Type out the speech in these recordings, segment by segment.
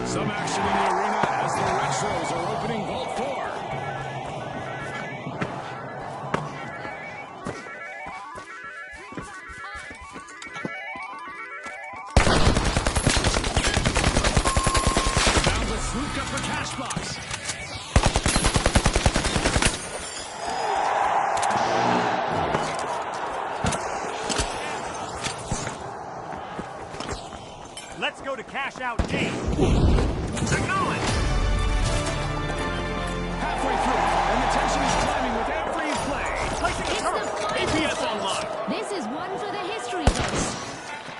Some action in the arena as the Retros are opening Vault 4. Boundless swooped up for cash box. Let's go to cash out D. Acknowledge. Halfway through, and the tension is climbing with every play. Placing a turret. APS online. This is one for the history books.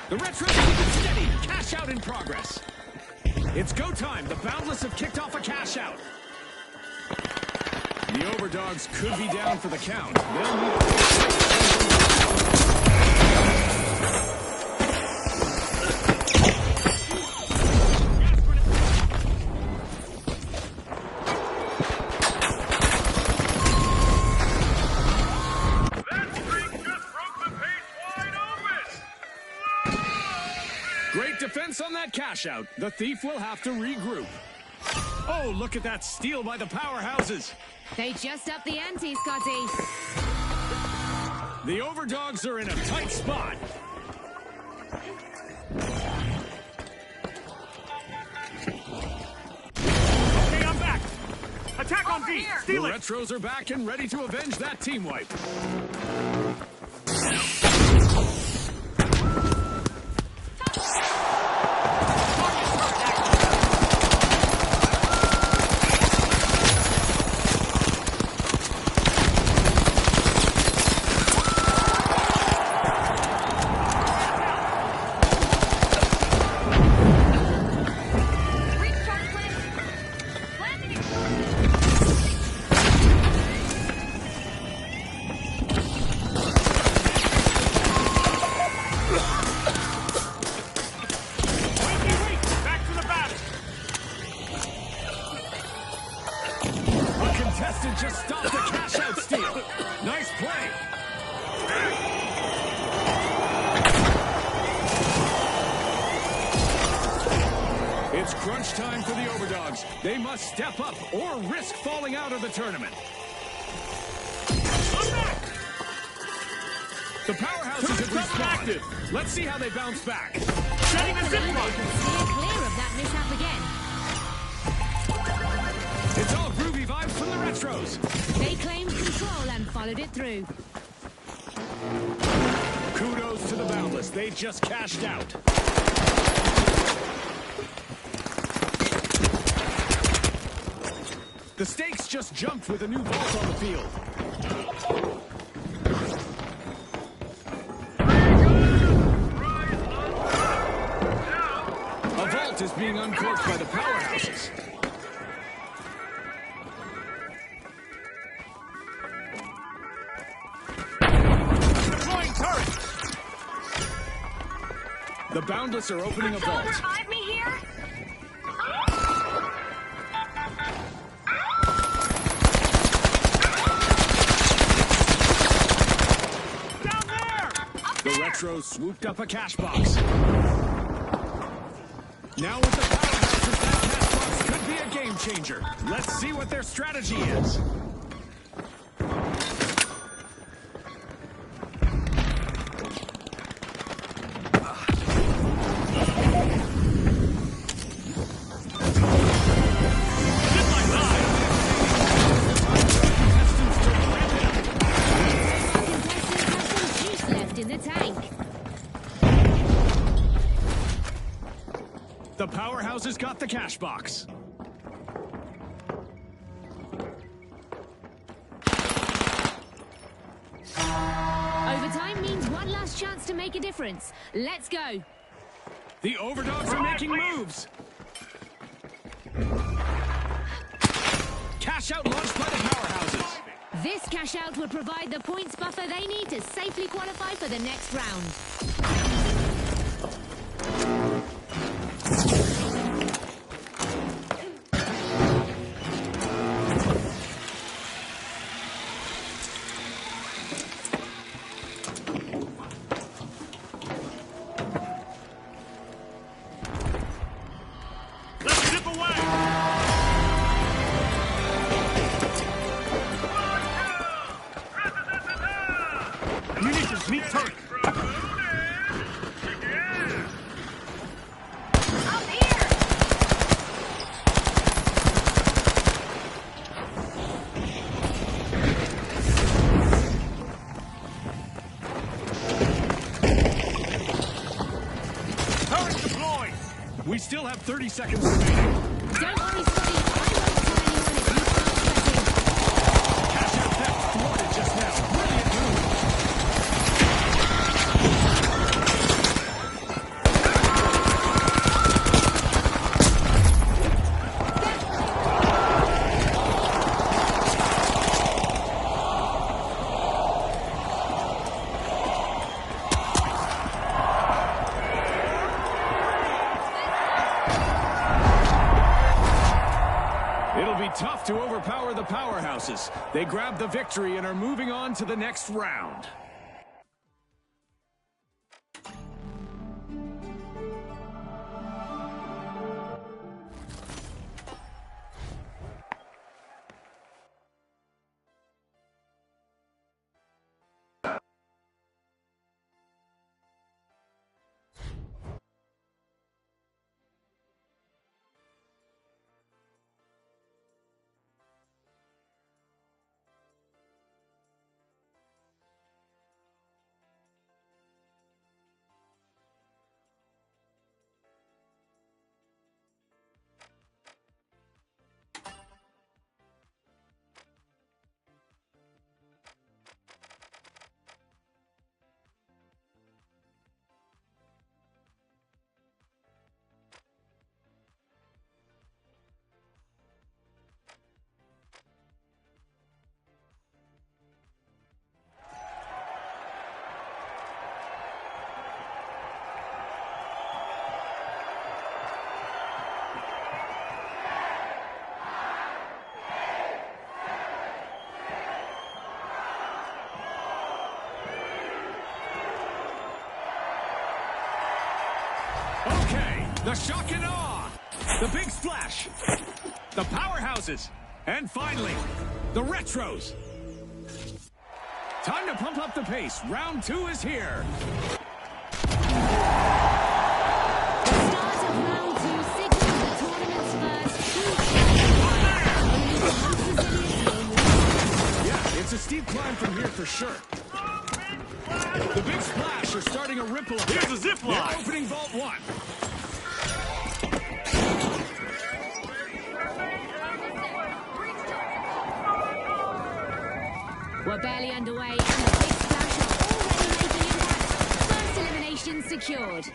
The Retros keep it steady. Cash out in progress. It's go time. The Boundless have kicked off a cash out. The Overdogs could be down for the count. They'll need a... Great defense on that cash out. The Thief will have to regroup. Oh, look at that steal by the powerhouses. They just upped the ante, Scotty. The Overdogs are in a tight spot. Okay, I'm back. Attack on D. Steal The it. Retros are back and ready to avenge that team wipe. Contestant just stopped the cash-out steal. Nice play. It's crunch time for the Overdogs. They must step up or risk falling out of the tournament. The powerhouses have responded. Let's see how they bounce back. Setting a zip line. Steer clear of that mishap again. It's all groovy vibes from the Retros. They claimed control and followed it through. Kudos to the Boundless. They just cashed out. The stakes just jumped with a new vault on the field. A vault is being uncorked by the powerhouses. Deploying turret. The Boundless are opening a vault. Revive me here? Down there. The Retros swooped up a cash box. Now with the powerhouses, that cash box could be a game changer. Let's see what their strategy is. The powerhouses got the cash box. Overtime means one last chance to make a difference. Let's go. The Overdogs are making moves. Cash out launched by the powerhouses. This cash out will provide the points buffer they need to safely qualify for the next round. We still have 30 seconds remaining. Don't worry, Scotty. I won't tell anyone if you start sweating. Cash out theft thwarted just now. Brilliant move. It'll be tough to overpower the powerhouses. They grabbed the victory and are moving on to the next round. Okay, the shock and awe, the big splash, the powerhouses, and finally, the retros. Time to pump up the pace. Round 2 is here. The start of round 2 signals the tournament's first huge. Yeah, it's a steep climb from here for sure. The big splash are starting a ripple effect. Here's a zip line. They're opening vault 1. We're barely underway, and the big splash are already making impact. First elimination secured.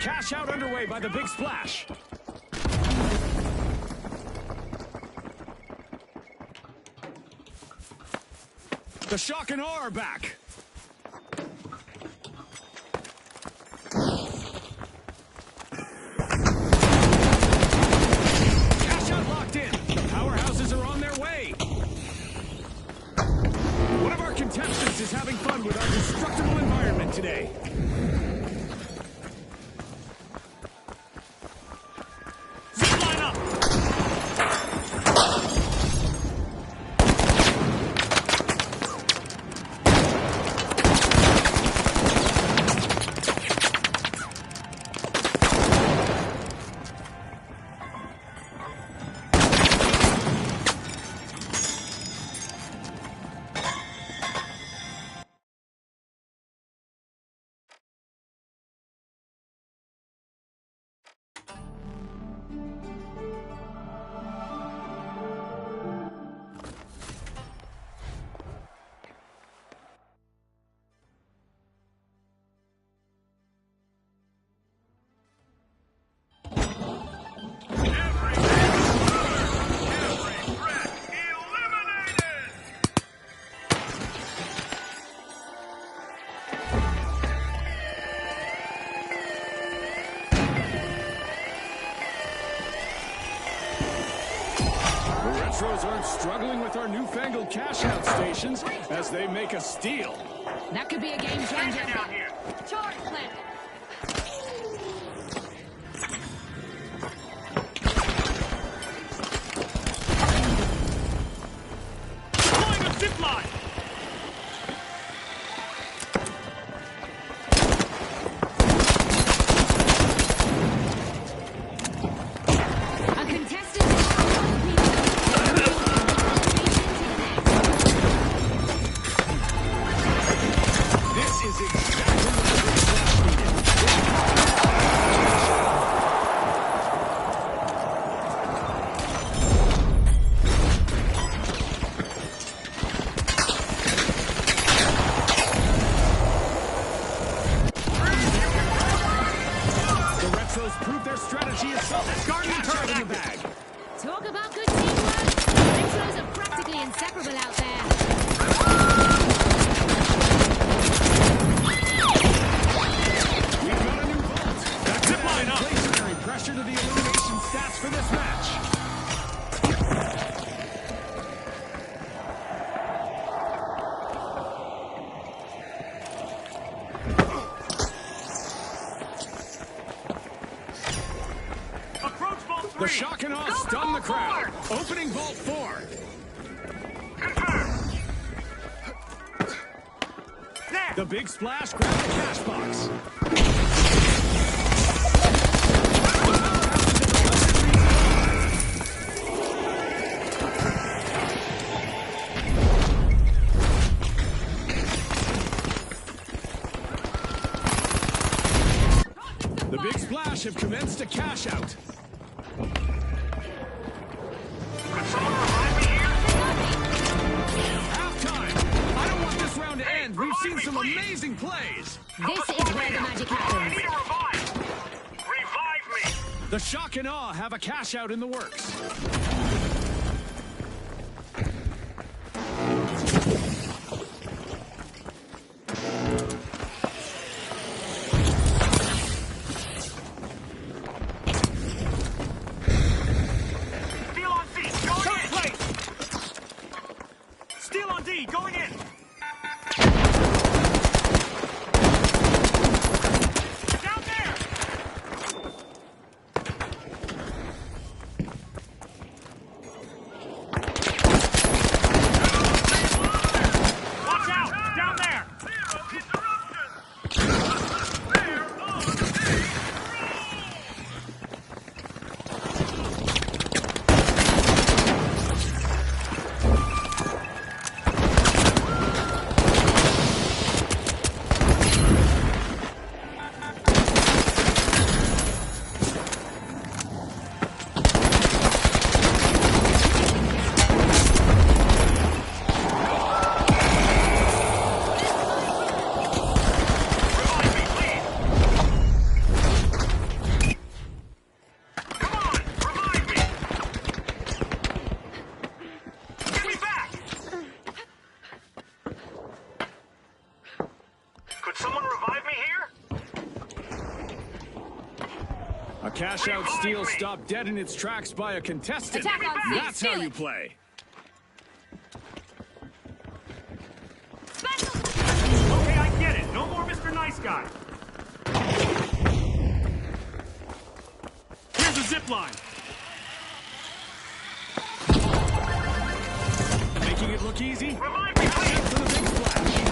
Cash out underway by the big splash. The shock and awe are back. Cash out locked in. The powerhouses are on their way. One of our contestants is having fun with our destructible environment today. Retros aren't struggling with our newfangled cash-out stations as they make a steal. That could be a game changer. Down here. Charge plan. insufferable out there. We've got a new vault. That could add inflationary pressure to the elimination stats for this match. Approach Vault 3! The shock and awe stun the crowd. Opening Vault 4. Confirmed! There! The big splash grabbed the cash box. The big splash have commenced a cash out. Halftime. I don't want this round to end. We've seen some amazing plays. This is where the magic happens. Revive me! The shock and awe have a cash out in the works. Steal on D, going in! Steal on D, going in! Down there! Watch out! Down there! Come on! Revive me! Get me back! Could someone revive me here? A cash out steal stopped dead in its tracks by a contestant. Attack on C, That's how steal you it. play. Okay, I get it. No more Mr. Nice Guy. Here's a zip line. Making it look easy. Revive me, please. For the big splash.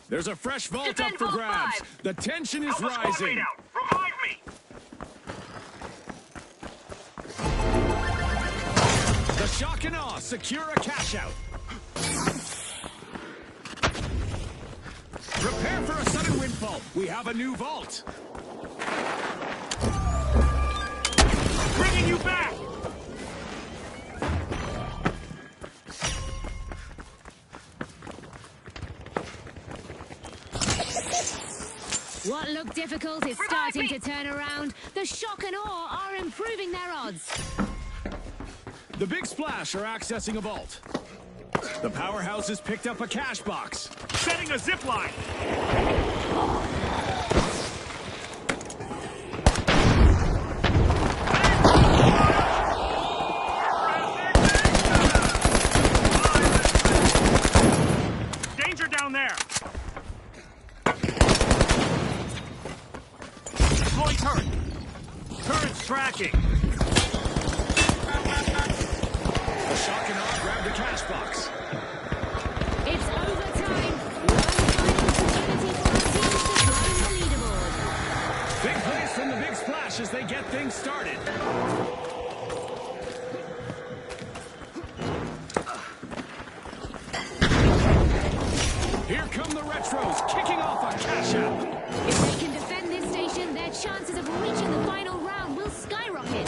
There's a fresh vault Defend up for Vault grabs. 5. The tension is Help the squad rising. mate out. Revive me. The shock and awe secure a cash out. Prepare for a sudden windfall. We have a new vault. Bringing you back. What looked difficult is starting to turn around. The shock and awe are improving their odds. The big splash are accessing a vault. The powerhouse has picked up a cash box. Setting a zip line. Danger down there. Deploy turret. Turret's tracking. The shock and awe grabbed a cash box. It's overtime. One final opportunity for our teams to climb the leaderboard. Big plays from the big splash as they get things started. Here come the retros, kicking off a cash out. If they can defend this station, their chances of reaching the final round will skyrocket.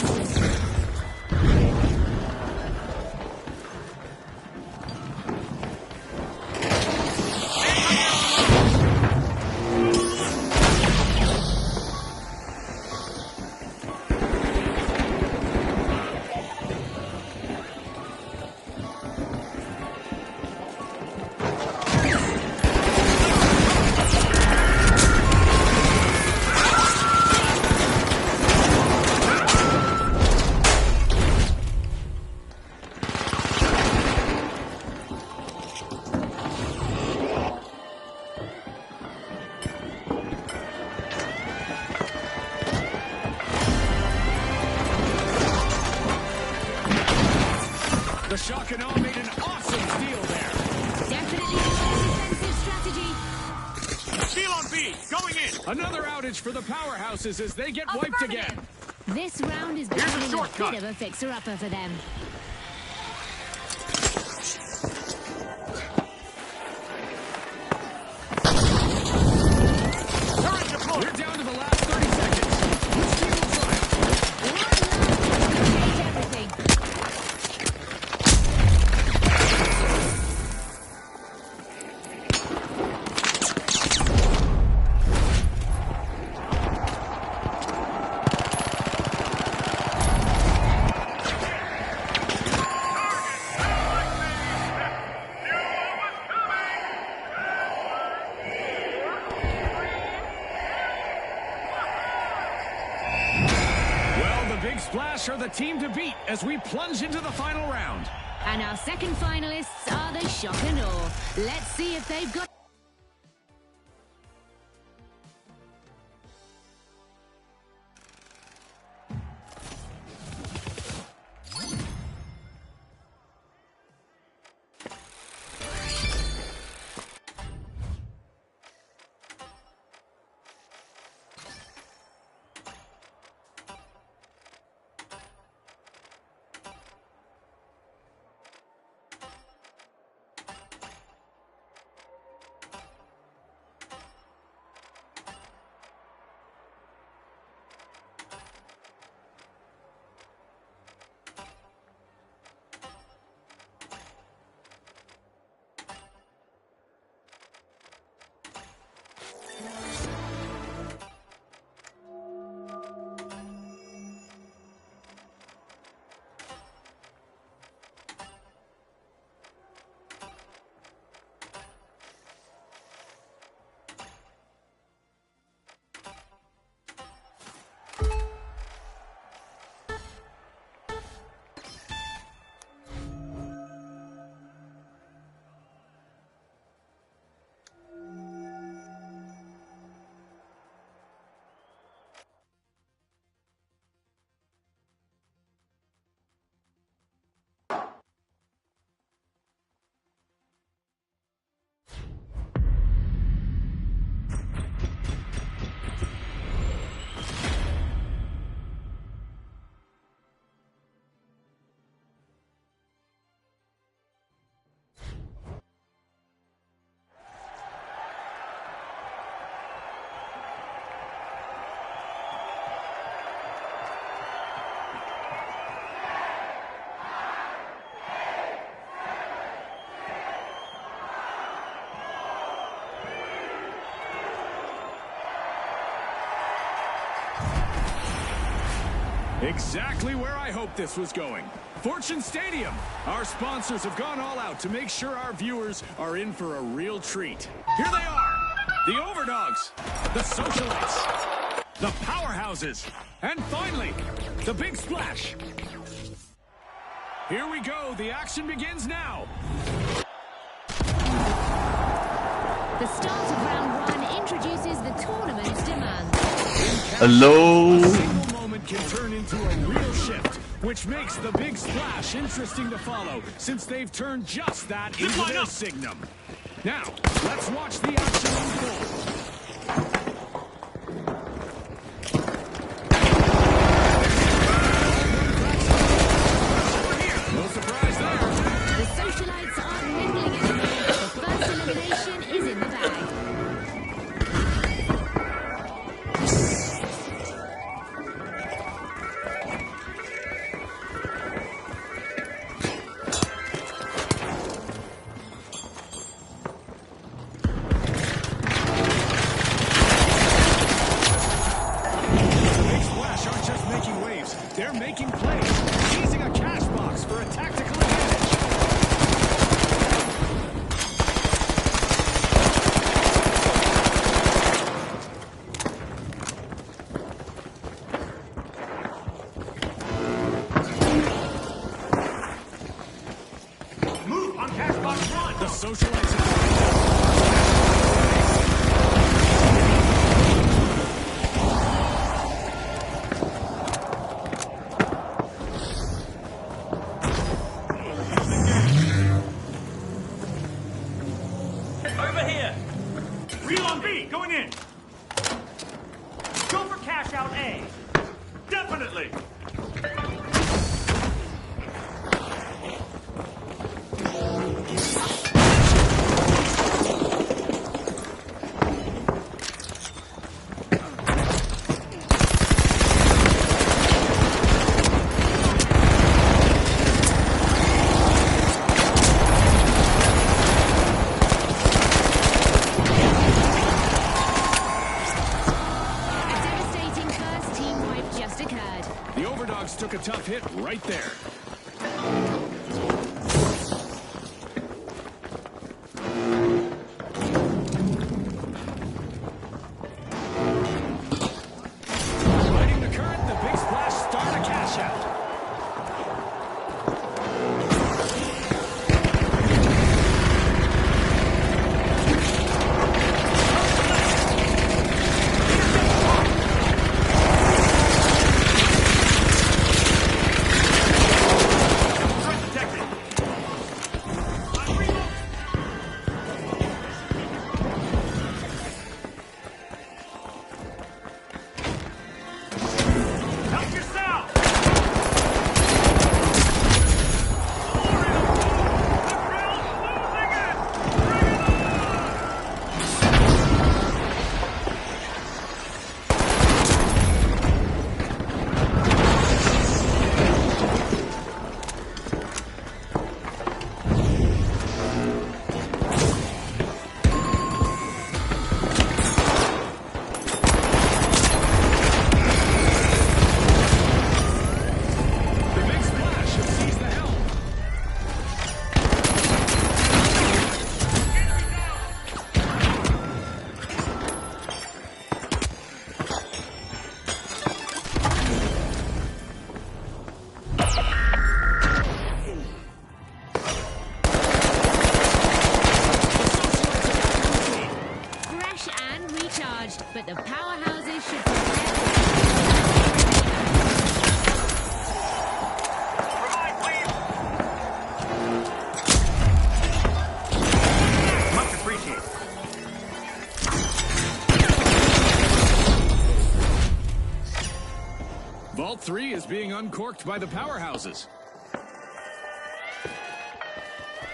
Shock and Awe made an awesome steal there. Definitely the right defensive strategy. Steal on B, going in. Another outage for the powerhouses as they get wiped again. This round is Here's a becoming a shortcut. bit of a fixer-upper for them. Turret deployed. We're down to the last 30 seconds. Which team will try? Change everything. Big Splash are the team to beat as we plunge into the final round. And our second finalists are the Shock and Awe. Let's see if they've got... Exactly where I hoped this was going. Fortune Stadium. Our sponsors have gone all out to make sure our viewers are in for a real treat. Here they are. The Overdogs. The Socialites. The Powerhouses. And finally, the Big Splash. Here we go. The action begins now. The start of round one introduces the tournament's demands. Hello. A single moment can turn into a real shift, which makes the Big Splash interesting to follow, since they've turned just that into their signum. Now, let's watch the action unfold. No surprise there. The Socialites aren't nibbling anymore. The first elimination is in the bag. They're making plays, seizing a cash box for a tactical advantage. Move on cash box 1. The Socialites have... just occurred. The overdogs took a tough hit right there. Riding the current, the big splash start a cash out. Help yourself! The big splash has seized the helm. Fresh and recharged, but the powerhouses should prepare. Revive, please! Much appreciated. Vault 3 is being uncorked by the powerhouses.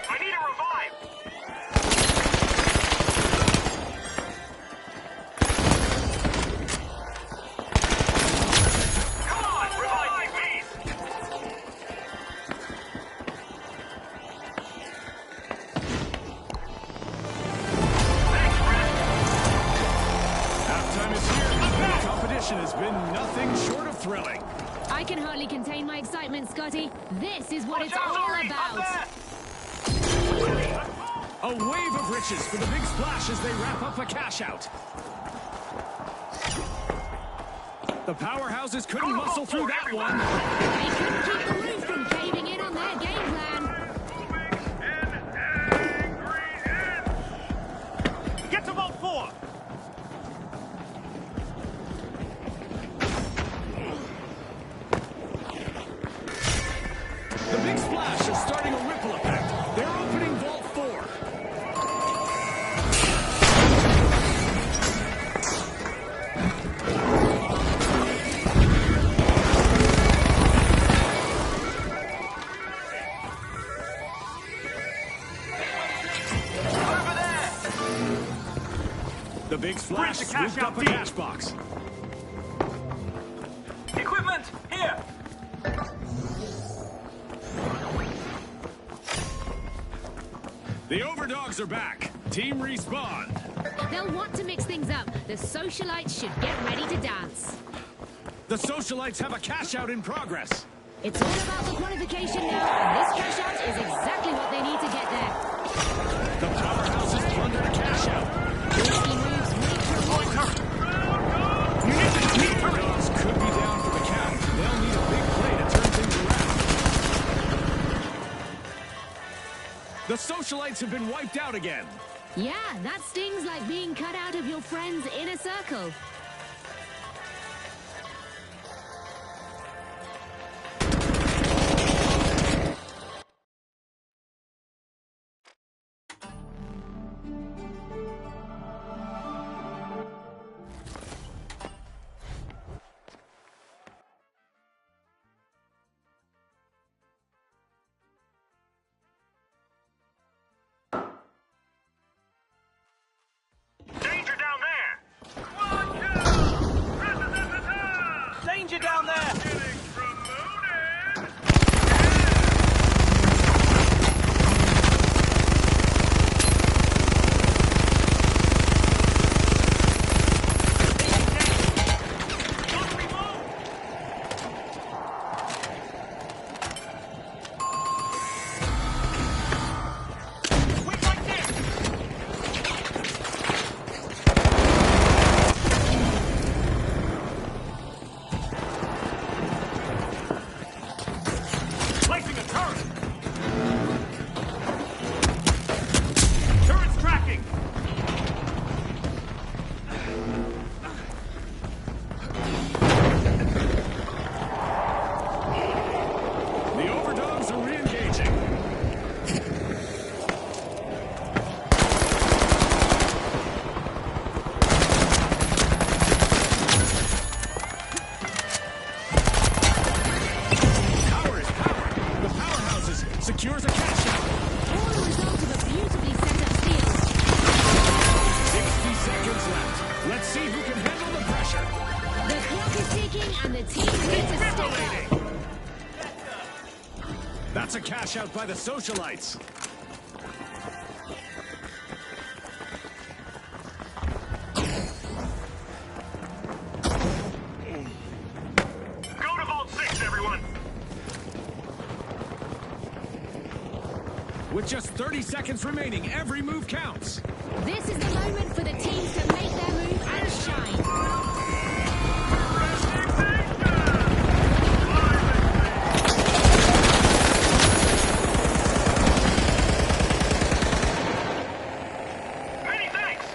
I need a revive! Come on, revive me, please! Thanks, Brad. Halftime is here. The competition has been nothing short of thrilling. I can hardly contain my excitement, Scotty. This is what it's all about. A wave of riches for the big splash as they wrap up a cash out. The powerhouses couldn't muscle through that one. They couldn't keep the roof from caving in on their game plan. Get to Vault 4! The big splash is starting a ripple effect. They're opening Vault 4. Over there! The big splash Bring the cash scooped out up a deep. cash box. Equipment, here! The overdogs are back. Team respawn. They'll want to mix things up. The socialites should get ready to dance. The socialites have a cash out in progress. It's all about the qualification now, and this cash out is exactly what they need to get there. The powerhouses plunder a cash out. Risky moves make for The overdogs could be down for the count. They'll need a big play to turn things around. The socialites have been wiped out again. Yeah, that stings like being cut out of your friend's inner circle. Danger down there! Danger down there! secures a cash out. All a result of a beautifully set up steal. 60 seconds left. Let's see who can handle the pressure. The clock is ticking and the team need to step up. That's a cash out by the socialites. Go to Vault 6, everyone! With just 30 seconds remaining, every move counts. This is the moment for the teams to make their move and shine. Many thanks!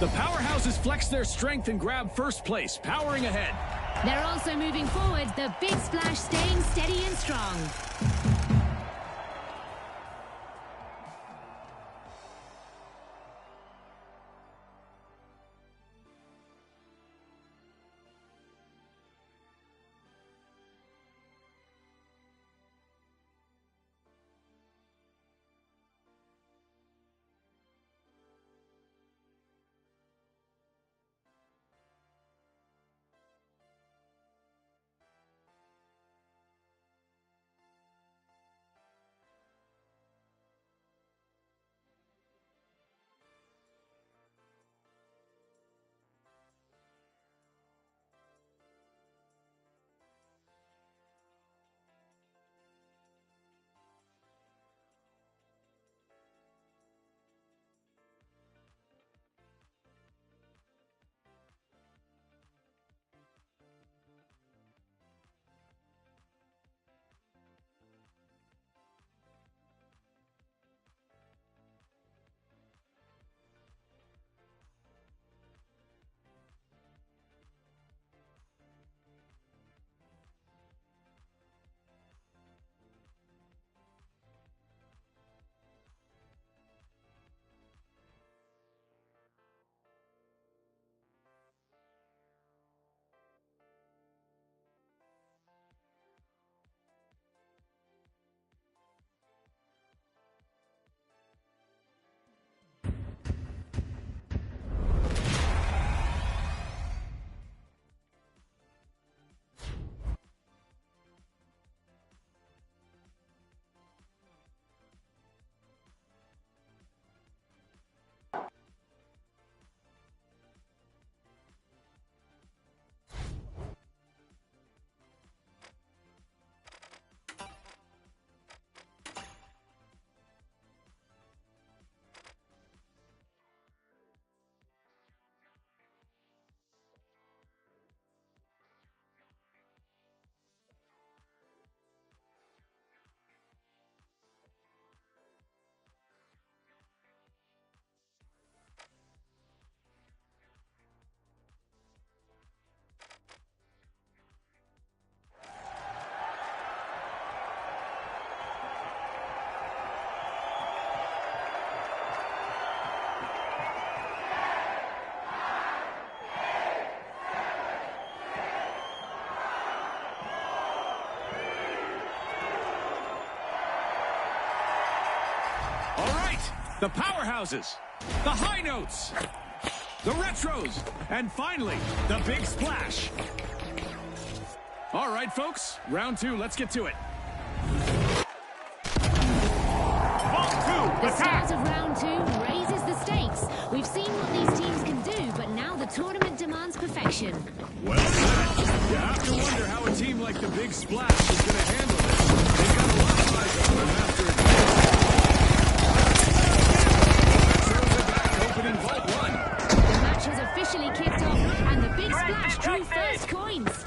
The powerhouses flex their strength and grab first place, powering ahead. They're also moving forward, the big splash staying steady and strong. The powerhouses, the high notes, the retros, and finally, the big splash. All right, folks, round two, let's get to it. The start of round two raises the stakes. We've seen what these teams can do, but now the tournament demands perfection. Well said. You have to wonder how a team like the Big Splash is going to handle this. They've got a lot of eyes on them after it's opening Vault 1. The match has officially kicked off, and the Big Splash drew first coins.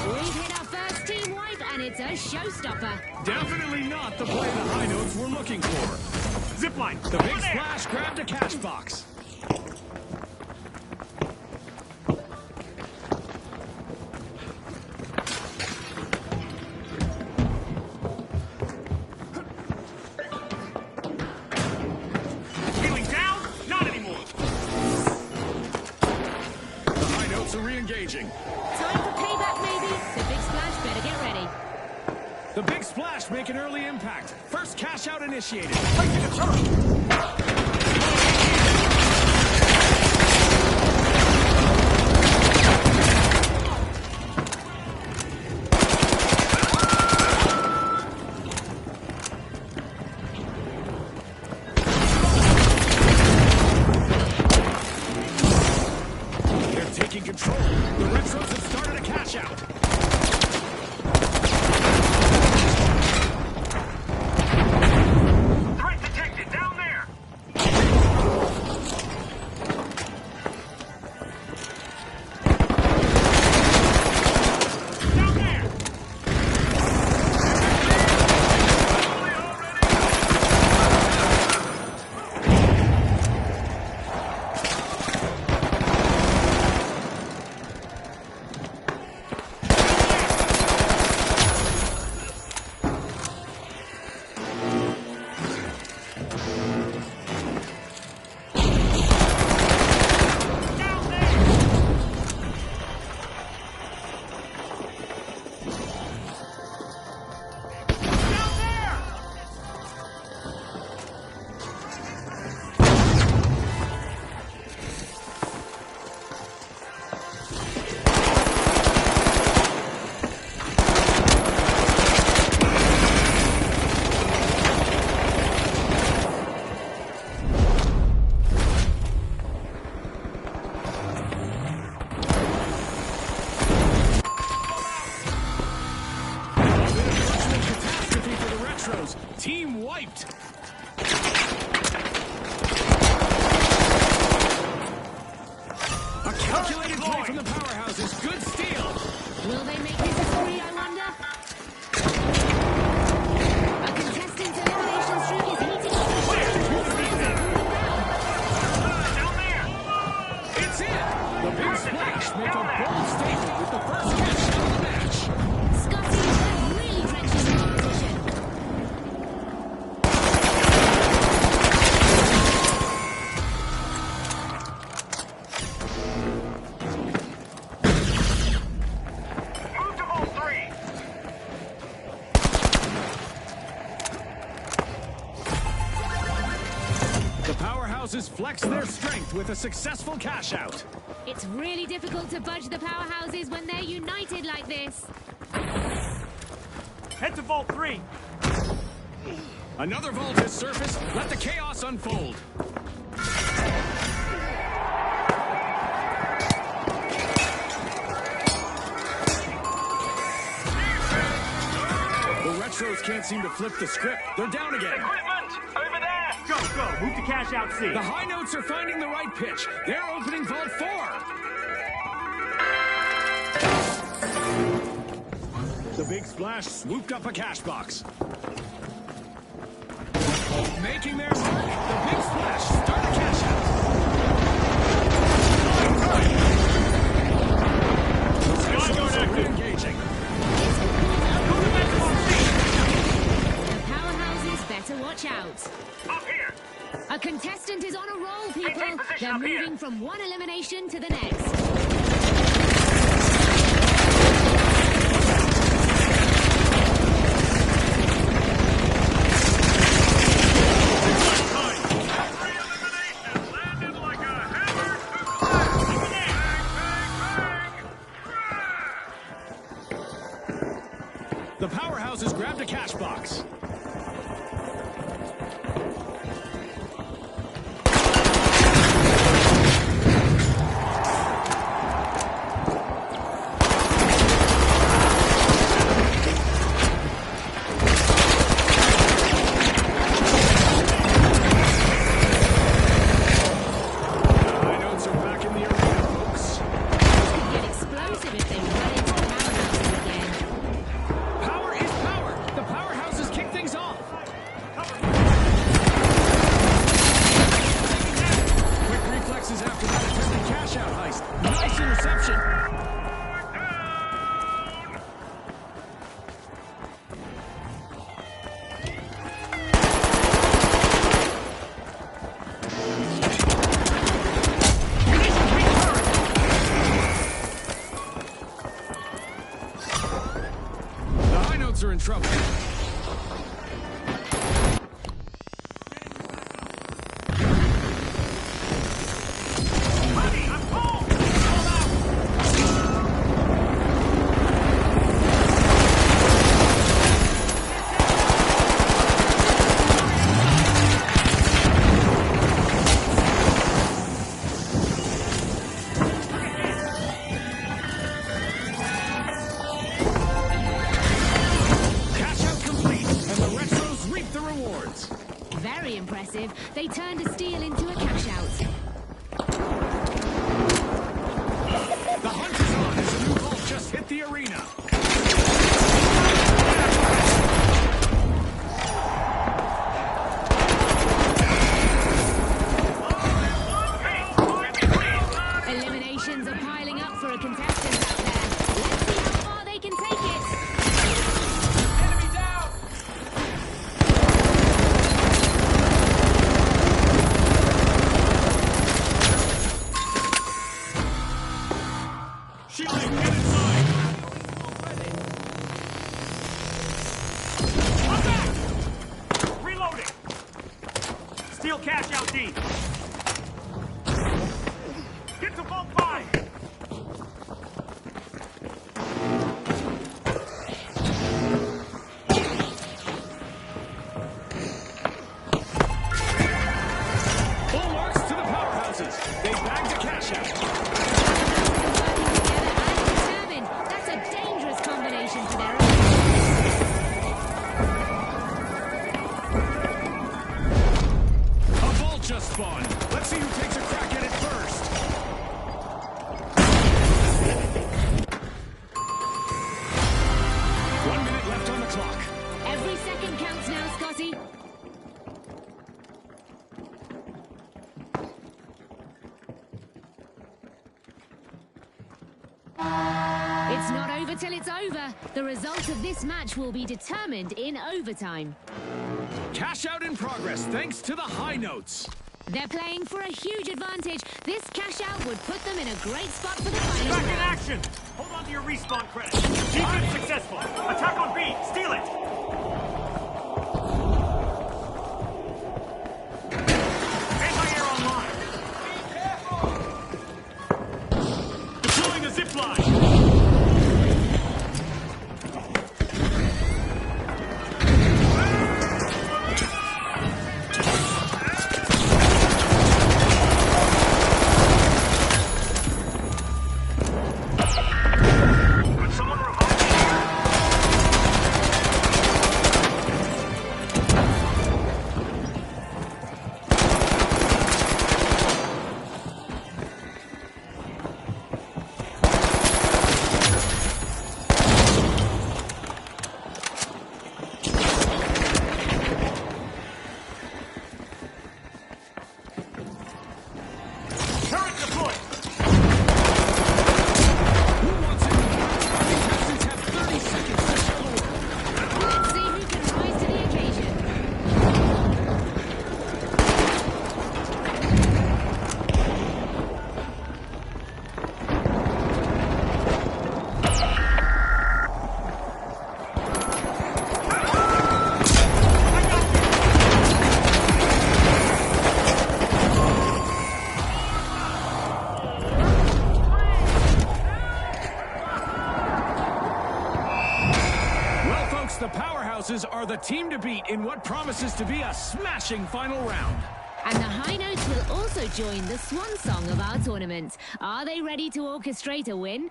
We've hit our first team wipe, and it's a showstopper. Definitely not the play the high notes we're looking for. Zipline. The Big Splash grabbed a cash box. hideouts are re-engaging. Time for payback, maybe? The Big Splash better get ready. The Big Splash make an early impact. First cash out initiated. Placing a turret. Control. The Retros have started a cash out. Threat detected down there. Down there. Team wiped. A calculated play from the powerhouses. Good steal. Will they make this a spree, I wonder? A contestant's elimination streak is heating up. Down there. It's in. The Big Splash make a bold statement with the first catch of the match. Scotty, that really wrenches the competition. Move to vault 3. The powerhouses flex their strength with a successful cash out. It's really difficult to budge the powerhouses when they're united like this. Head to vault 3. Another vault has surfaced. Let the chaos unfold. The Retros can't seem to flip the script. They're down again. Equipment over there. Go, go. Move to cash out C. The high notes are finding the right pitch. They're opening vault 4. The Big Splash swooped up a cash box. Making their mark, the Big Splash start a cash out. Re-engaging. The powerhouses better watch out. Up here. A contestant is on a roll, people. Maintain position They're up here. moving from one elimination to the next. The powerhouses grabbed a cash box. High notes are back in the arena, folks. This could get explosive if they run into the powerhouses again. Power is power. The powerhouses kick trouble. Honey, I'm home! Hold out! Cash out complete, and the Retros reap the rewards. Very impressive. They turned a steal into a cash out. The hunt is on as a new vault just hit the arena. Eliminations are piling up for a contestant out there. Let's see how far they can take it. Enemy down! Shielding, get inside. I'm back! Reloading! Steal cash out D. Get to vault 5! Full marks to the powerhouses. They bagged a cash out. Working together and determined. That's a dangerous combination for their A vault just spawned. Let's see who takes a crack at it first. One minute left on the clock. Every second counts now, Scotty. It's not over till it's over. The result of this match will be determined in overtime. Cash out in progress thanks to the high notes. They're playing for a huge advantage. This cash out would put them in a great spot for the final Back in round. action! Hold on to your respawn credit. Defense successful. Attack on B. Steal it. Anti-air online. Deploying a zip line. Could someone revive me? Turret deployed. Who wants it more? Contestants have 30 seconds to show the world. Let's see who can rise to the occasion. Well, folks, the powerhouses are the team to beat in what promises to be a smashing final round. And the high notes will also join the swan song of our tournament. Are they ready to orchestrate a win?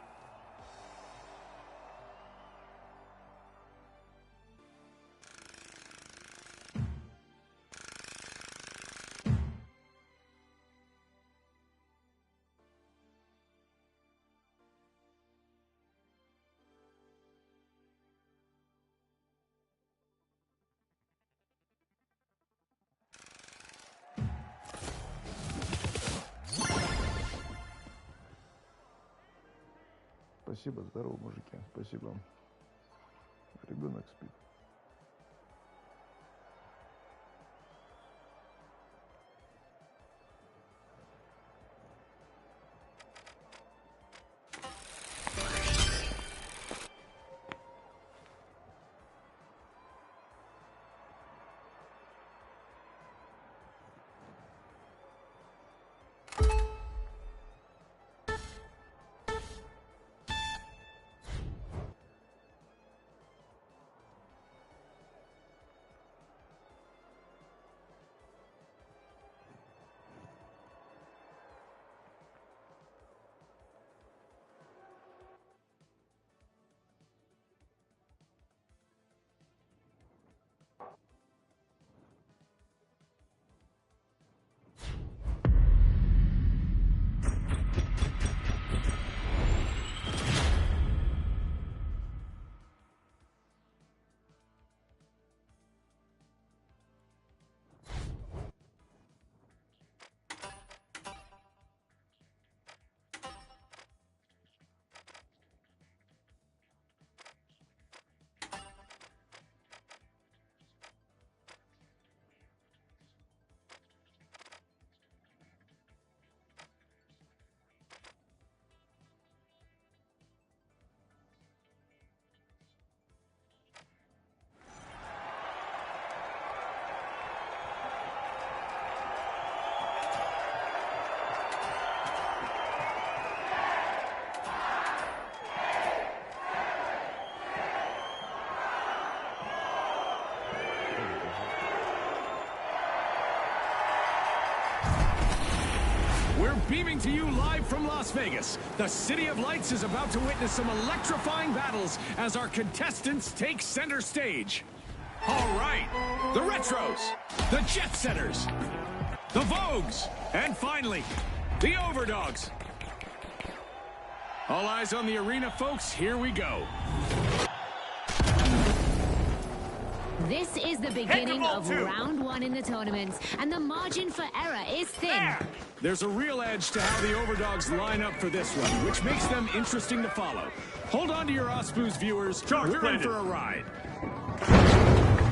Спасибо, здорово, мужики. Спасибо. Ребенок спит. Beaming to you live from Las Vegas, the City of Lights is about to witness some electrifying battles as our contestants take center stage. All right, the Retros, the Jet Setters, the Vogues, and finally, the Overdogs. All eyes on the arena, folks. Here we go. This is the beginning of round one in the tournament, and the margin for error is thin. There's a real edge to how the Overdogs line up for this one, which makes them interesting to follow. Hold on to your Ospoos, viewers. We're in for a ride.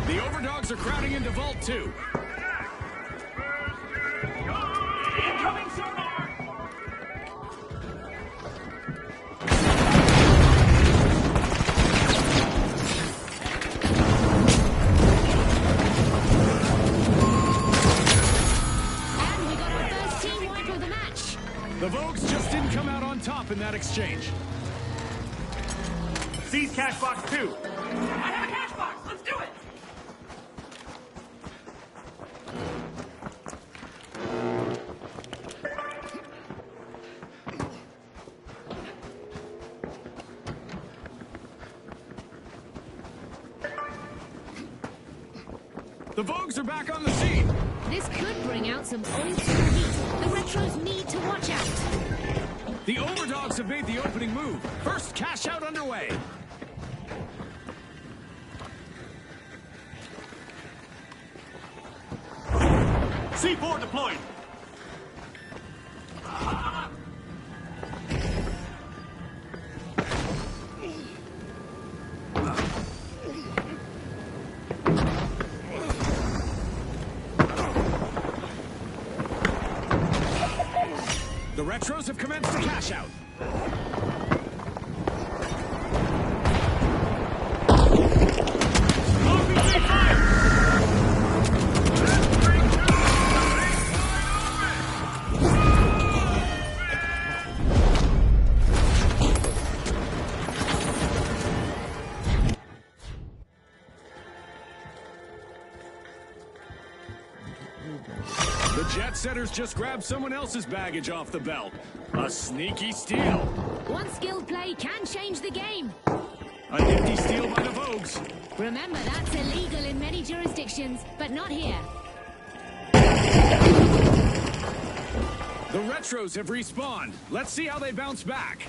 The Overdogs are crowding into Vault 2. Incoming sonar! The Vogues just didn't come out on top in that exchange. Seize cash box 2. I have a cash box. Let's do it. The Vogues are back on the scene. This could bring out some old school heat. The Retros need to watch out. The Overdogs have made the opening move. First cash out underway. C4 deployed. The Retros have commenced the cash out. The Jet Setters just grabbed someone else's baggage off the belt. A sneaky steal. One skilled play can change the game. A nifty steal by the Vogues. Remember, that's illegal in many jurisdictions, but not here. The Retros have respawned. Let's see how they bounce back.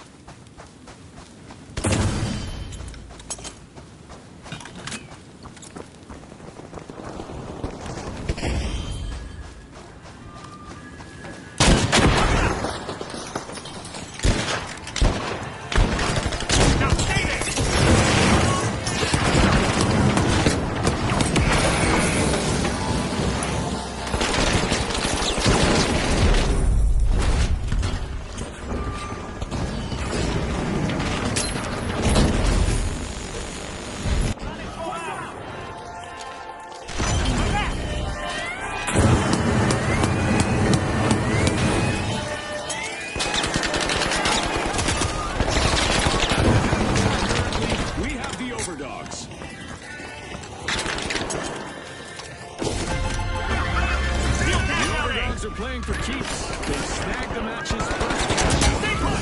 Are playing for keeps. They snagged the match's first catch. Stay put!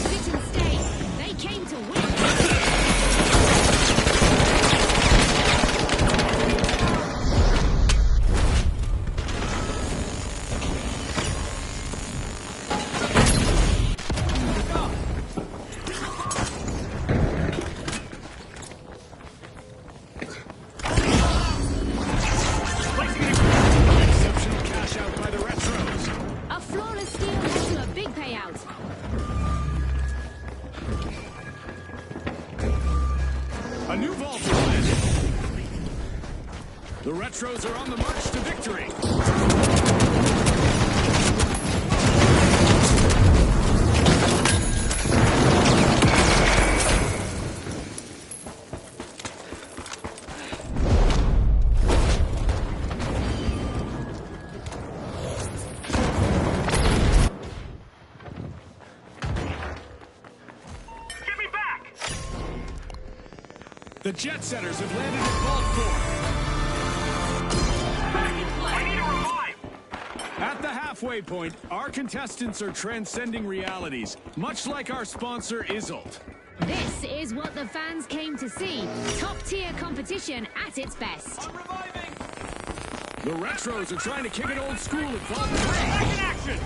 Sit and stay. They came to win. A new vault is landed. The Retros are on the march to victory. The Jet Setters have landed in Vault 4. I need a revive! At the half halfway point, our contestants are transcending realities, much like our sponsor, Isolt. This is what the fans came to see. Top-tier competition at its best. I'm reviving! The Retros are trying to kick it old school and fall free. Back in action!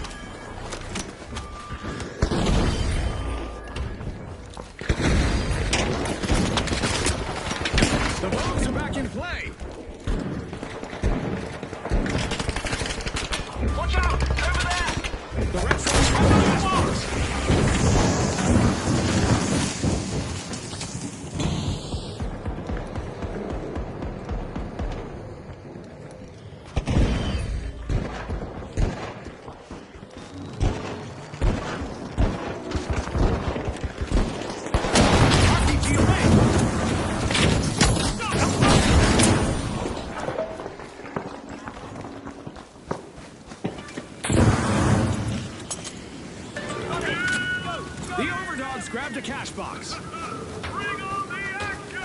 The Vogues are back in play. Watch out! Over there! The Retros have the Xbox. The Overdogs grabbed a cash box. Bring on the action!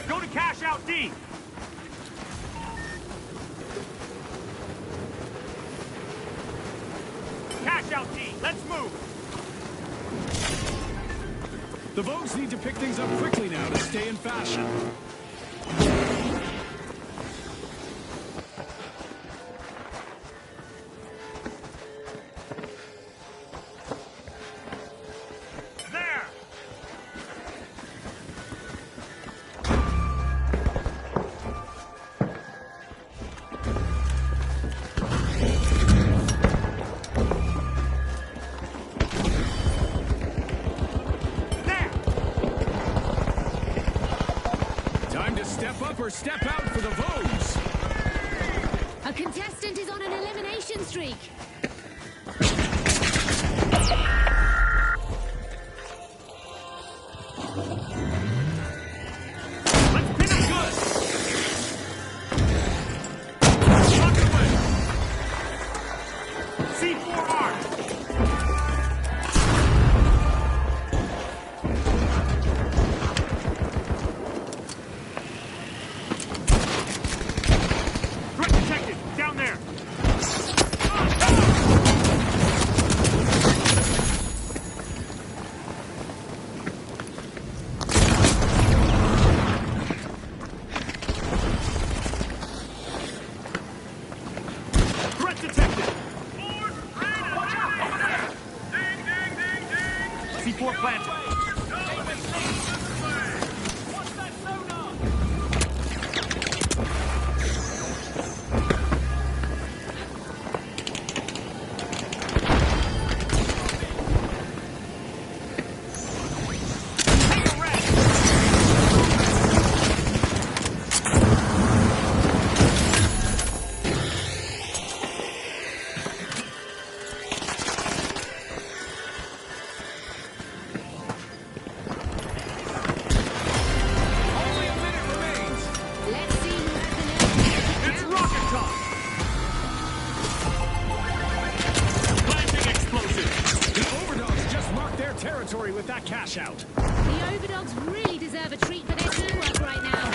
Go to cash out D! Cash out D! Let's move! The Vogues need to pick things up quickly now to stay in fashion. There! There! Time to step up or step out for the Vogues. A contestant is on an elimination streak. Let's pin him good! Lock it away! C4R! Threat detected! Down there! Threat detected! Watch out! Over there! Ding, ding, ding, ding! C4 planted. What's that sonar? Take a rest! Only a minute remains. Let's see who has the next. It's rocket time! Planting explosive! The Overdogs just marked their territory with that cash out. The Overdogs really deserve a treat for their teamwork right now.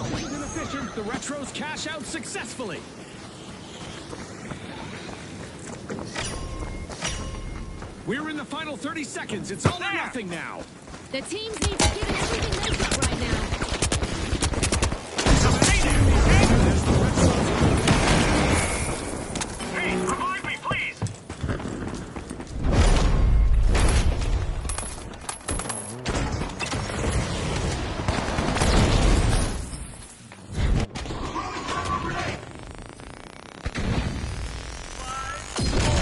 Quick and efficient, the Retros cash out successfully. We're in the final 30 seconds. It's all or nothing now. The teams need to give it everything they've got right now. Hey, revive me, please!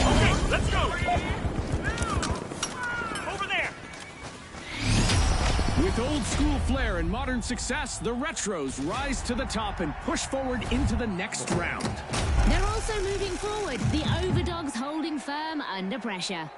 Okay, let's go! Over there! With old school flair and modern success, the Retros rise to the top and push forward into the next round. They're also moving forward. The Overdogs holding firm under pressure.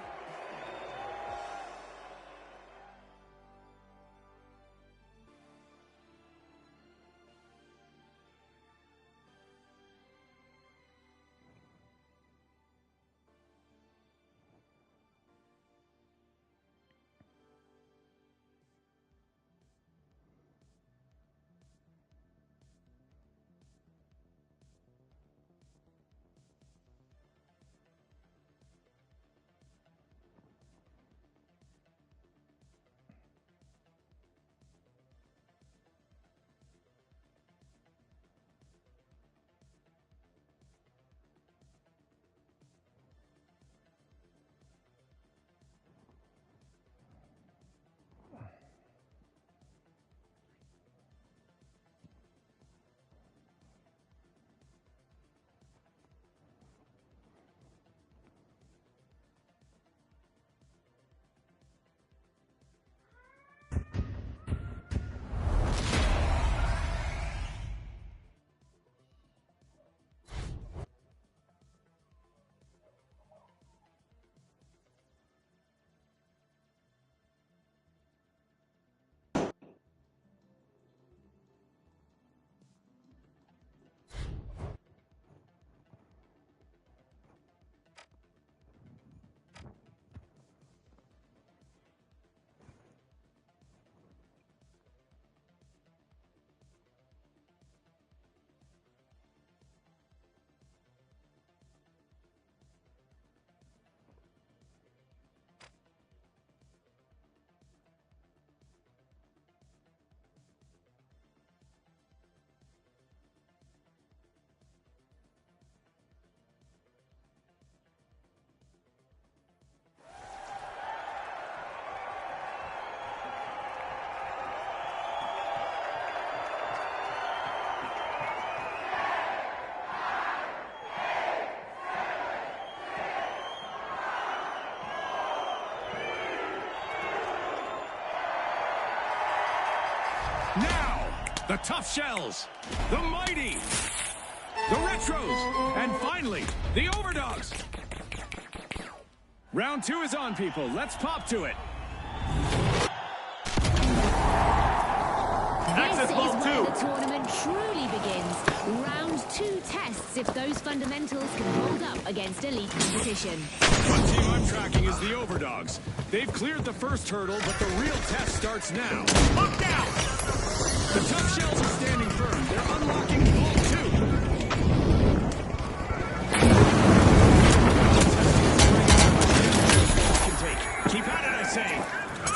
Now, the tough shells, the mighty, the retros, and finally, the overdogs. Round 2 is on, people. Let's pop to it. This is where the tournament truly begins. Round 2 tests if those fundamentals can hold up against elite competition. One team I'm tracking is the overdogs. They've cleared the first hurdle, but the real test starts now. Look down! The tough shells are standing firm. They're unlocking Vault 2. Keep at it, I say.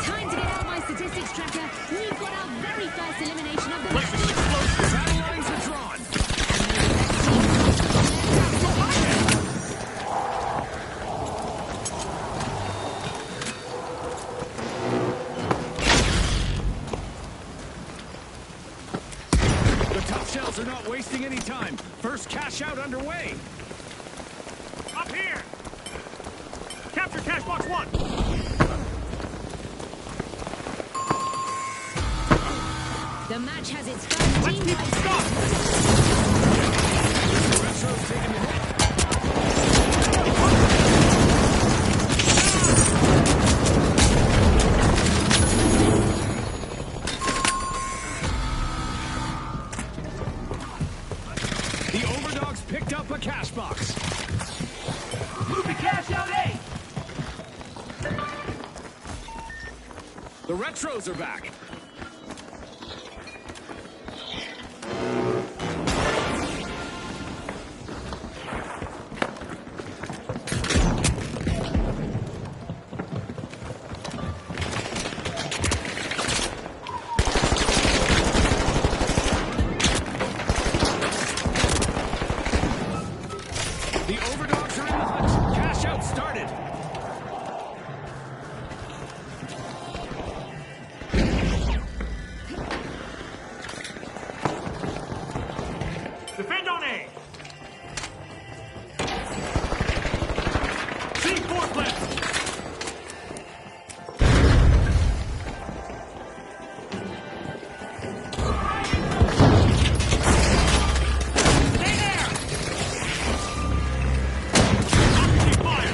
Time to get out my statistics tracker. We've got our very first elimination of the Place match. is explosive. Battle lines are drawn. The tough shells are not wasting any time. First cash out underway. Up here! Capture cash box 1! The match has its first Let's team keep them stuck! Retro's taking the hit. The overdogs picked up a cash box. Move the cash out, A! The retros are back. The overdogs are in the hunt. Cash out started. Defend on A! C4 left! Stay there! Occupy fire!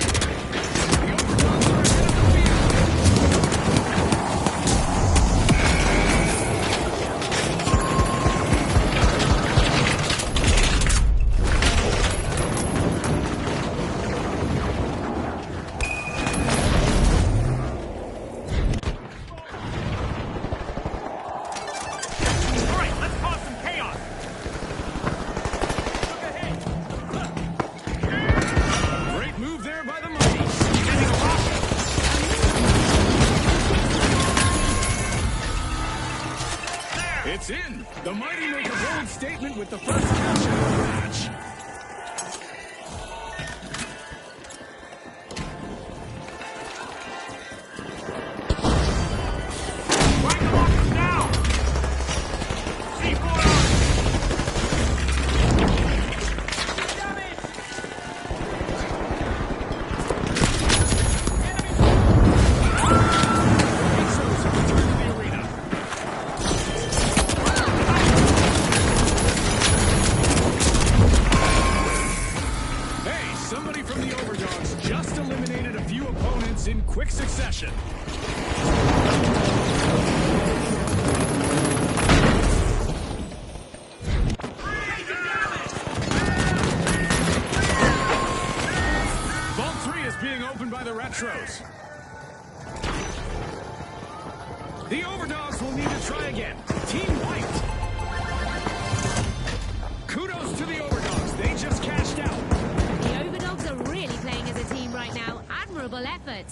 All right, let's cause some chaos! Great move there by the mighty. Getting a rocket! There! It's in. The mighty make a bold statement with the first cash out of the match. Bring the rockets down! C4 out! Retros have returned to the arena. Hey, somebody from the overdogs just eliminated a few opponents in quick succession. Vault 3 is being opened by the retros. The overdogs will need to try again. Team White. Kudos to the overdogs. They just cashed out. The overdogs are really playing as a team right now. Admirable effort.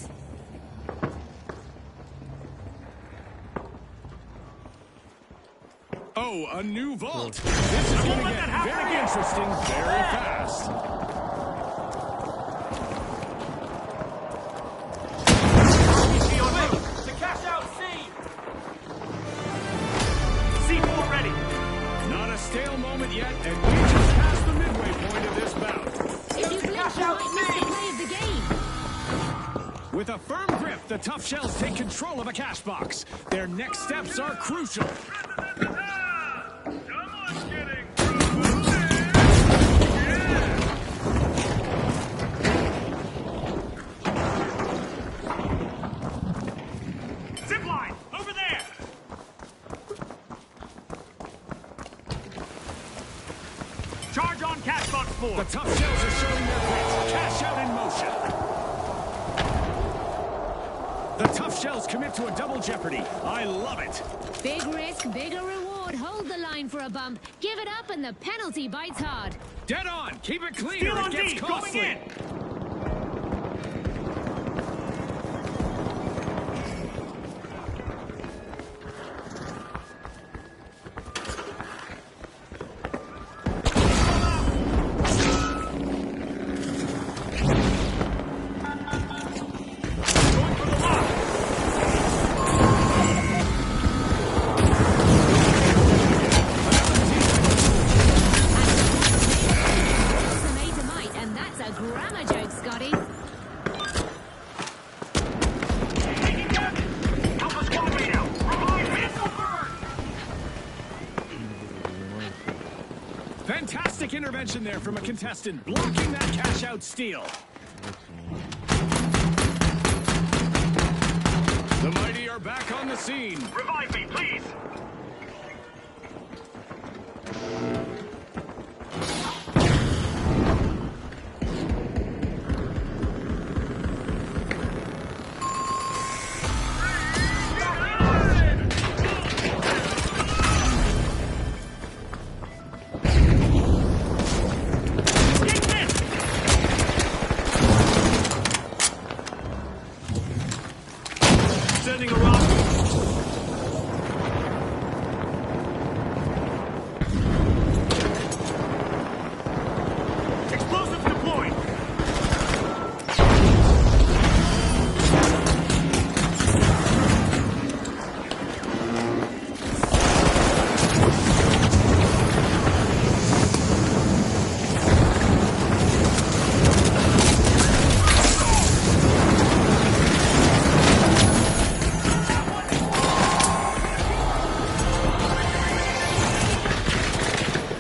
Oh, a new vault. This is going to let get that happen very again. interesting very fast. C on route! To cash out C! C4 ready! Not a stale moment yet, and we just passed the midway point of this bout. If you blink, you might miss the play of the game. With a firm grip, the tough shells take control of a cash box. Their next steps are crucial. for? The tough shells are showing their grit. Cash out in motion. The tough shells commit to a double jeopardy. I love it. Big risk, bigger reward. Hold the line for a bump. Give it up and the penalty bites hard. Dead on. Keep it clean Steal or on it gets D, costly. going in. Fantastic intervention there from a contestant, blocking that cash-out steal. The mighty are back on the scene. Revive me, please. Sending a rocket. Explosives deployed.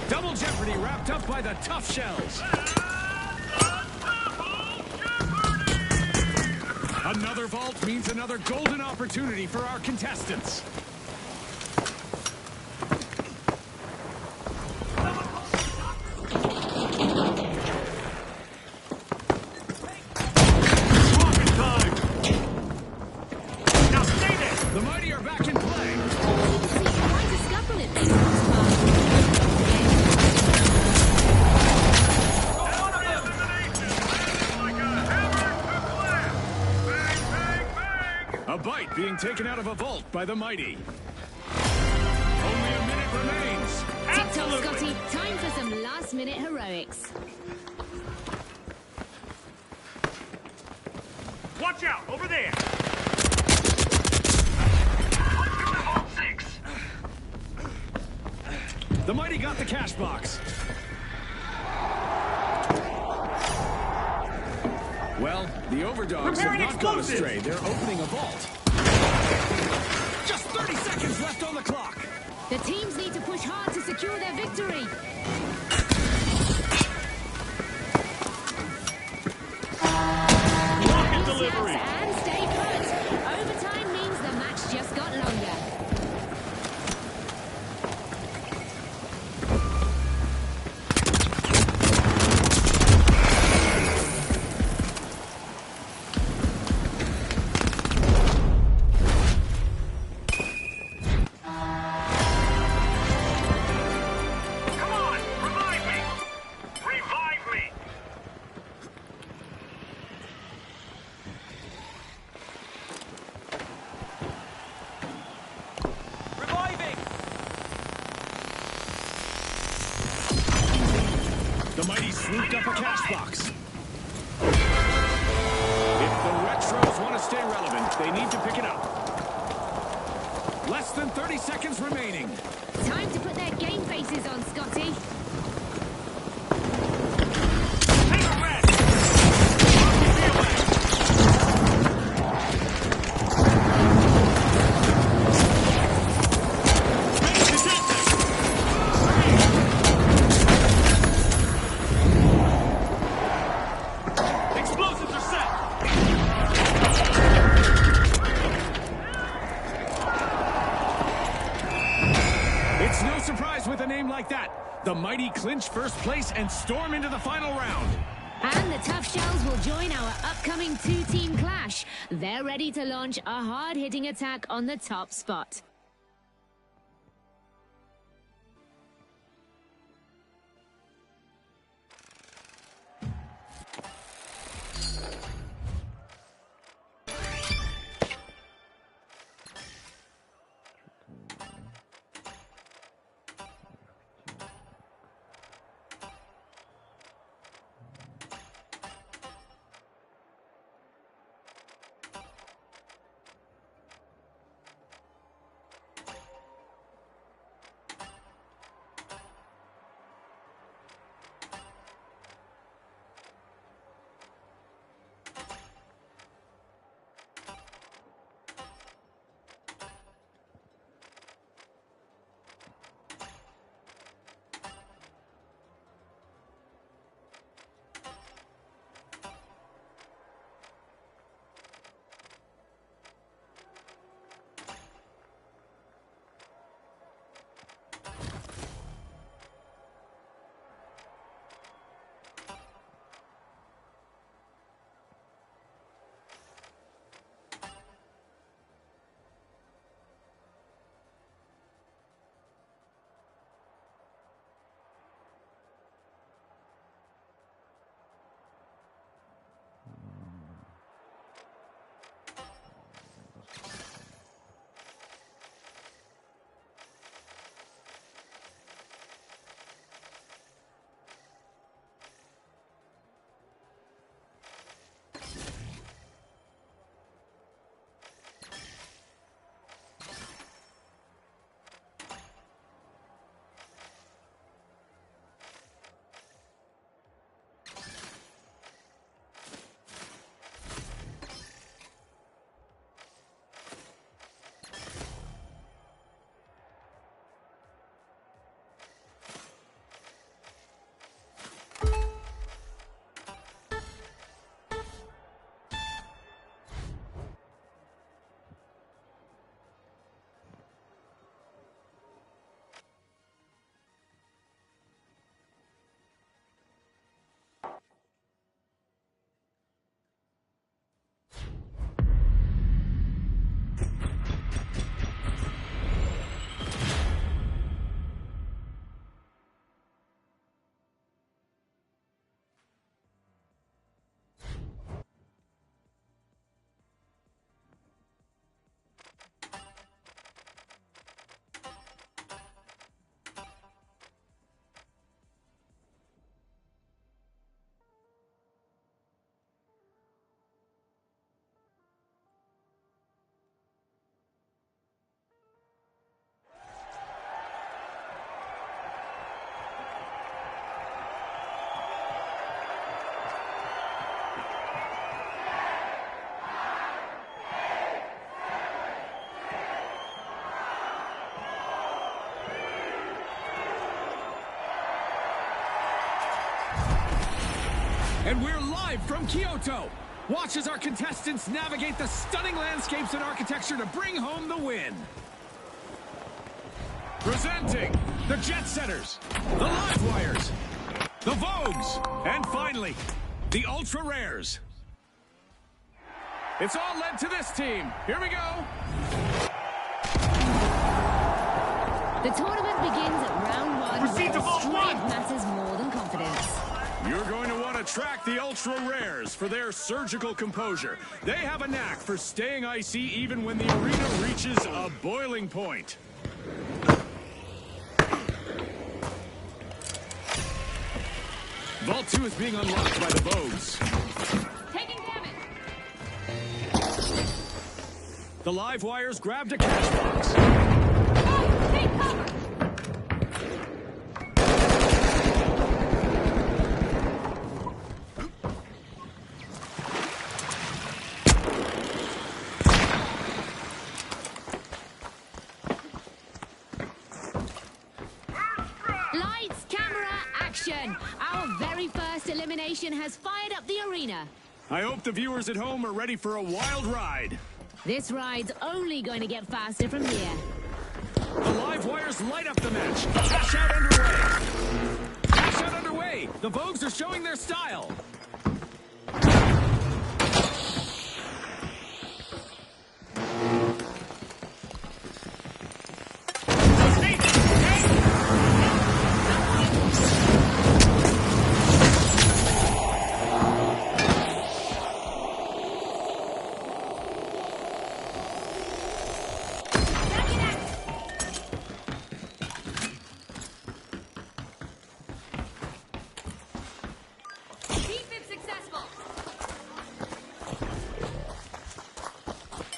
Double jeopardy wrapped up by the tough shells. Another vault means another golden opportunity for our contestants. Rocket time. Now stay there. The mighty are back in play. See quite a scuffle if they cross paths. A bite being taken out of a vault by the mighty. Only a minute remains. Tip-top, Scotty. Time for some last-minute heroics. Watch out, over there. The mighty got the cash box. Well, the overdogs have Preparing not gone explosives. astray. They're opening a vault. Just 30 seconds left on the clock. The teams need to push hard to secure their victory. Rocket delivery. And stay put. Overtime means the match just got longer. Come on, revive me. Revive me. Reviving. The mighty swooped up a cash box. If the retros want to stay relevant, they need to pick it up. Less than 30 seconds remaining. Time to put their game faces on, Scotty. Take a rest. Rocket me away. Ready to detect. Explosives are set. It's no surprise with a name like that. The mighty clinch first place and storm into the final round. And the Tough Shells will join our upcoming two-team clash. They're ready to launch a hard-hitting attack on the top spot. And we're live from Kyoto. Watch as our contestants navigate the stunning landscapes and architecture to bring home the win. Presenting the Jet Setters, the Live Wires, the Vogues, and finally, the Ultra Rares. It's all led to this team. Here we go. The tournament begins at round one. Proceed to vault Strength one. matters more than confidence. You're going to want to track the Ultra Rares for their surgical composure. They have a knack for staying icy even when the arena reaches a boiling point. Vault 2 is being unlocked by the Vogues. Taking damage. The Live Wires grabbed a cash box. Oh, take cover. Lights, camera, action. Our very first elimination has fired up the arena. I hope the viewers at home are ready for a wild ride. This ride's only going to get faster from here. The live wires light up the match. Cash out underway. Cash out underway. The Vogues are showing their style.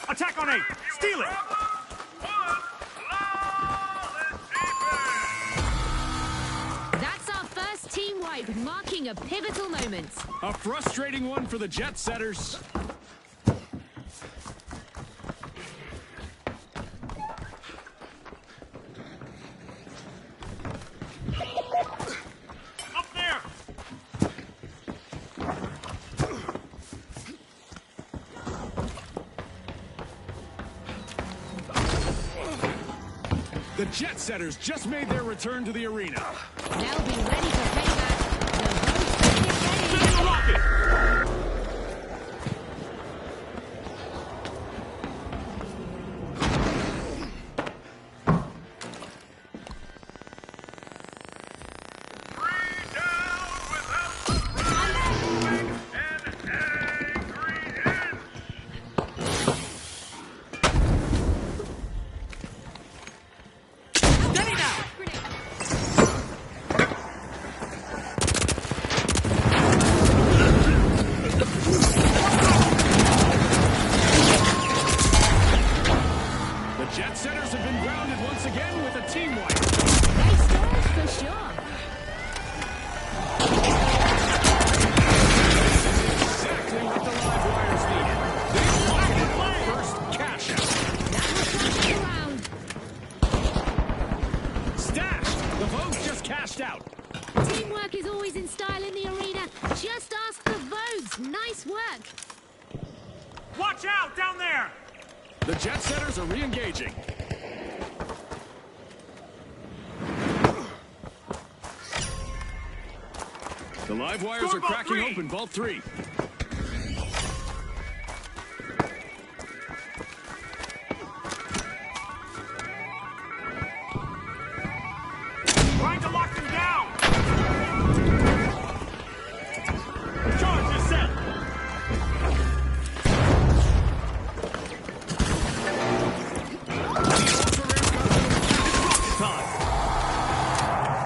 Attack on 8! Steal it! That's our first team wipe, marking a pivotal moment. A frustrating one for the Jet Setters. Up there! The Jet Setters just made their return to the arena. They'll be ready for payback. The Vogues Send the rocket! Jet Setters have been grounded once again with a team wipe. They stalled for sure. Exactly what the live wires needed. They pocketed our first cash out. That will turn it around. Stashed. The Vogues just cashed out. Teamwork is always in style in the arena. Just ask the Vogues. Nice work. Watch out, down there! The Jet Setters are re-engaging. The live wires Score are vault cracking 3. open Vault 3. Trying to lock them down! Charge is set! Time.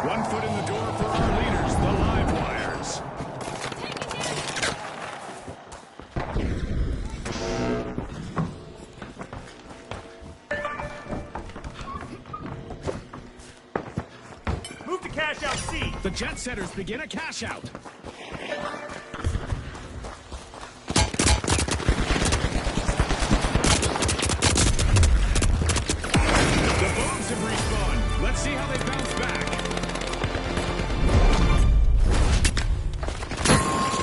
1 foot in the door for our leaders, the live wires. Move to cash out C! The Jet Setters begin a cash out. The Vogues have respawned. Let's see how they bounce back.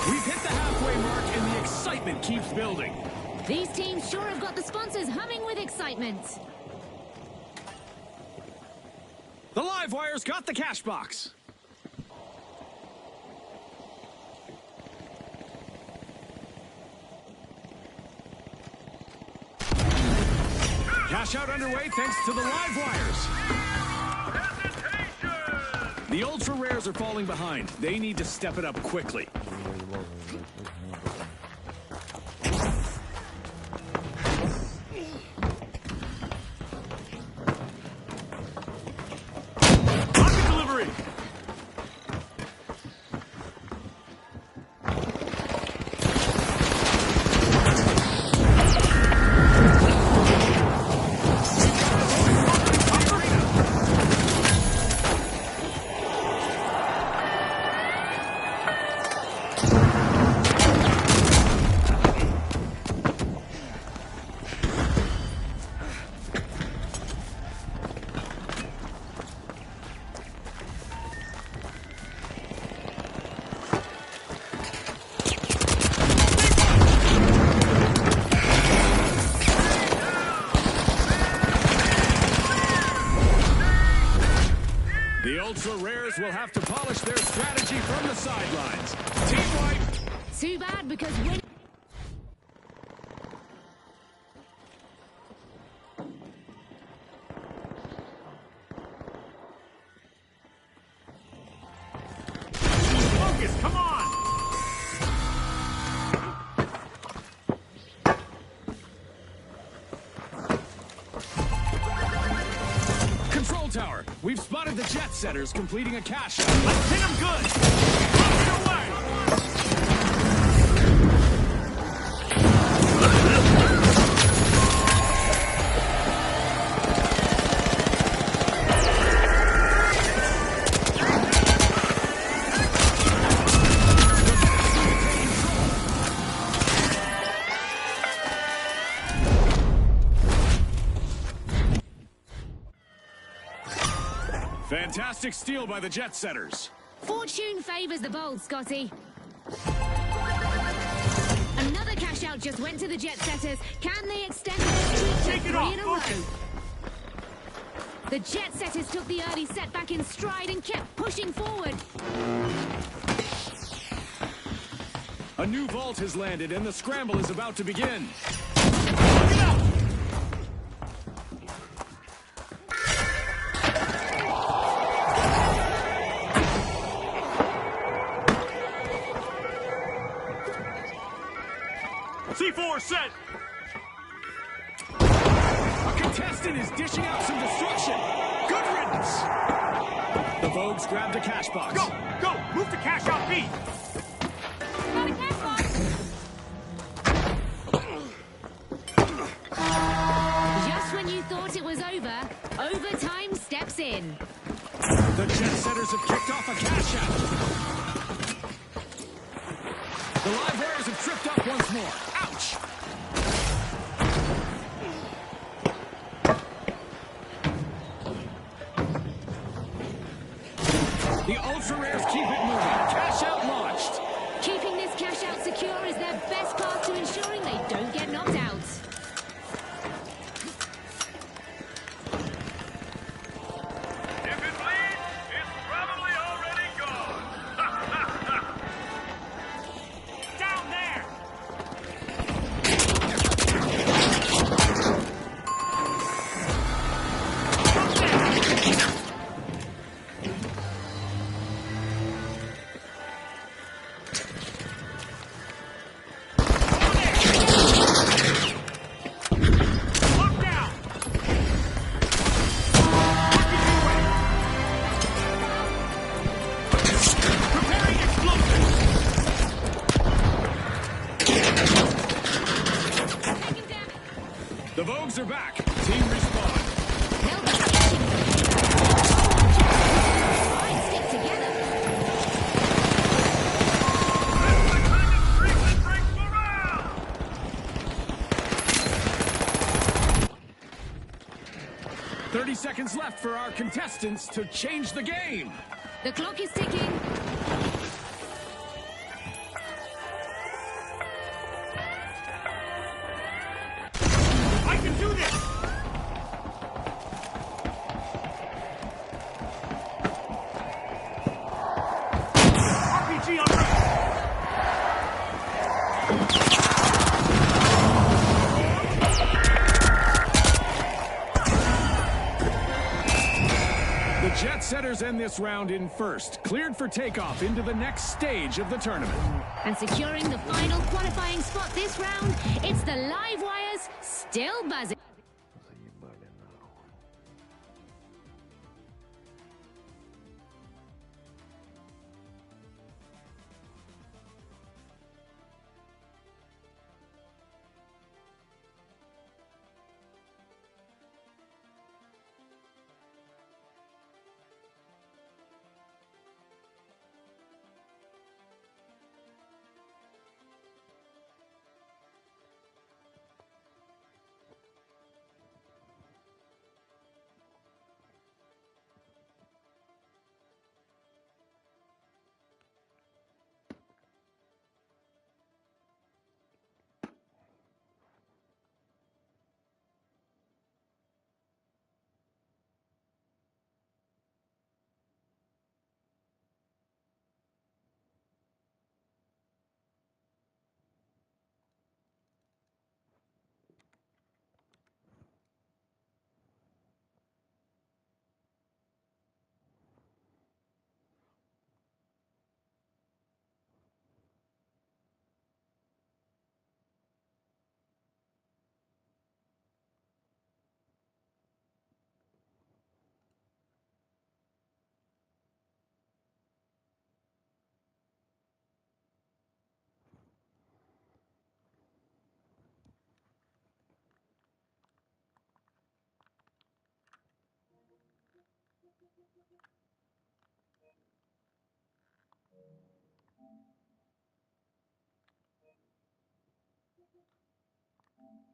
We've hit the halfway mark and the excitement keeps building. These teams sure have got the sponsors humming with excitement. The live wires got the cash box. Cash out underway thanks to the live wires. The ultra rares are falling behind. They need to step it up quickly. Rocket delivery! both will have to polish their strategy from the sidelines. Team wipe. Too bad because when... Focus, come on! Control tower. We've spotted the jet setters completing a cash out. Let's hit them good! Rocket away! Fantastic steal by the jet setters. Fortune favors the bold, Scotty. Another cash out just went to the jet setters. Can they extend their streak to Take it 3 off, in a focus. row? The jet setters took the early setback in stride and kept pushing forward. A new vault has landed and the scramble is about to begin. Look it out! C4 set! A contestant is dishing out some destruction. Good riddance. The Vogues grabbed a cash box. Go! Go! Move to cash out B! Got a cash box. Just when you thought it was over, overtime steps in. The jet setters have kicked off a cash out. The live wires have tripped up once more. Ouch! The ultra rares keep it moving. Cash out launched. Keeping this cash out secure is their best path to ensuring they don't get knocked out. If it bleeds, it's probably already gone. Down there! Look down! Preparing explosives! The Vogues are back. Team respawn. They'll be catching them. Right, stick together. That's the kind of streak that breaks morale! 30 seconds left for our contestants to change the game. The clock is ticking. I can do this! RPG on route! The jet setters end this round in first, cleared for takeoff into the next stage of the tournament. And securing the final qualifying spot this round, it's the live wires still buzzing. Заебали нахуй.